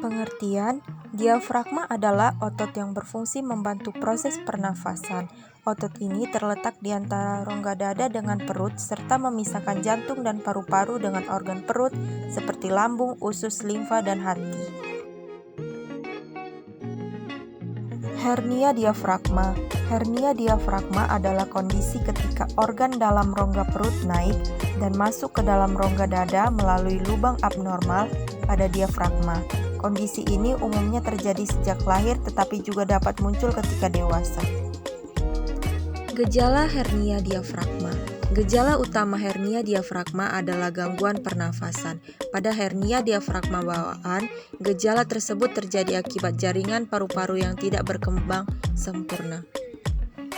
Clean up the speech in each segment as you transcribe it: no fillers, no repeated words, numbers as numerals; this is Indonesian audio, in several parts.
Pengertian, diafragma adalah otot yang berfungsi membantu proses pernafasan. Otot ini terletak di antara rongga dada dengan perut serta memisahkan jantung dan paru-paru dengan organ perut seperti lambung, usus, limfa, dan hati. Hernia diafragma. Hernia diafragma adalah kondisi ketika organ dalam rongga perut naik dan masuk ke dalam rongga dada melalui lubang abnormal pada diafragma. Kondisi ini umumnya terjadi sejak lahir tetapi juga dapat muncul ketika dewasa. Gejala hernia diafragma. Gejala utama hernia diafragma adalah gangguan pernafasan. Pada hernia diafragma bawaan, gejala tersebut terjadi akibat jaringan paru-paru yang tidak berkembang sempurna.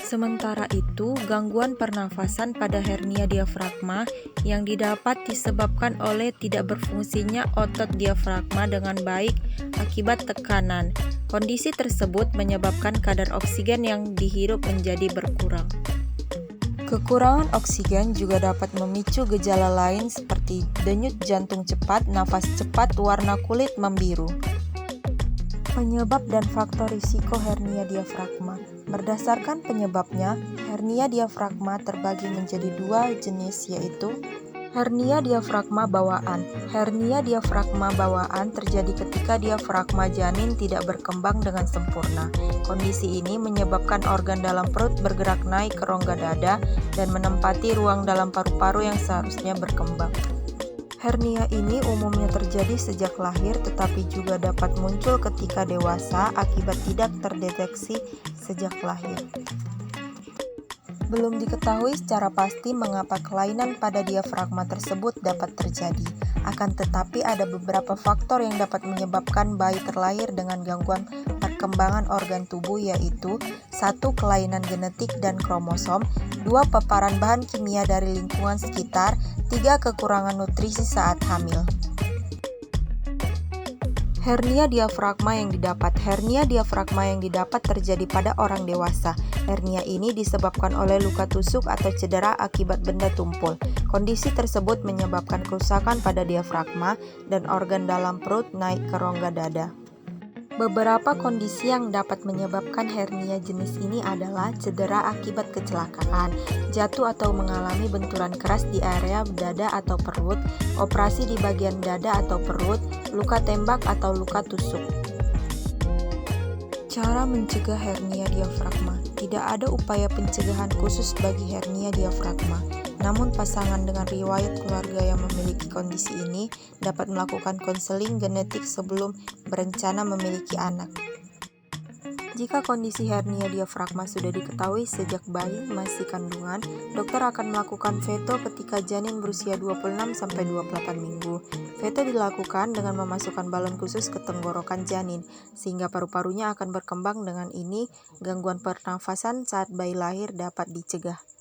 Sementara itu, gangguan pernafasan pada hernia diafragma yang didapat disebabkan oleh tidak berfungsinya otot diafragma dengan baik akibat tekanan. Kondisi tersebut menyebabkan kadar oksigen yang dihirup menjadi berkurang. Kekurangan oksigen juga dapat memicu gejala lain seperti denyut jantung cepat, nafas cepat, warna kulit membiru. Penyebab dan faktor risiko hernia diafragma. Berdasarkan penyebabnya, hernia diafragma terbagi menjadi dua jenis, yaitu hernia diafragma bawaan. Hernia diafragma bawaan terjadi ketika diafragma janin tidak berkembang dengan sempurna. Kondisi ini menyebabkan organ dalam perut bergerak naik ke rongga dada dan menempati ruang dalam paru-paru yang seharusnya berkembang. Hernia ini umumnya terjadi sejak lahir tetapi juga dapat muncul ketika dewasa akibat tidak terdeteksi sejak lahir. Belum diketahui secara pasti mengapa kelainan pada diafragma tersebut dapat terjadi. Akan tetapi ada beberapa faktor yang dapat menyebabkan bayi terlahir dengan gangguan perkembangan organ tubuh, yaitu 1. Kelainan genetik dan kromosom, 2. Paparan bahan kimia dari lingkungan sekitar, 3. Kekurangan nutrisi saat hamil. Hernia diafragma yang didapat. Hernia diafragma yang didapat terjadi pada orang dewasa. Hernia ini disebabkan oleh luka tusuk atau cedera akibat benda tumpul. Kondisi tersebut menyebabkan kerusakan pada diafragma dan organ dalam perut naik ke rongga dada. Beberapa kondisi yang dapat menyebabkan hernia jenis ini adalah cedera akibat kecelakaan, jatuh atau mengalami benturan keras di area dada atau perut, operasi di bagian dada atau perut, luka tembak atau luka tusuk. Cara mencegah hernia diafragma. Tidak ada upaya pencegahan khusus bagi hernia diafragma. Namun pasangan dengan riwayat keluarga yang memiliki kondisi ini dapat melakukan konseling genetik sebelum berencana memiliki anak. Jika kondisi hernia diafragma sudah diketahui sejak bayi masih kandungan, dokter akan melakukan veto ketika janin berusia 26-28 minggu. Veto dilakukan dengan memasukkan balon khusus ke tenggorokan janin, sehingga paru-parunya akan berkembang. Dengan ini, gangguan pernafasan saat bayi lahir dapat dicegah.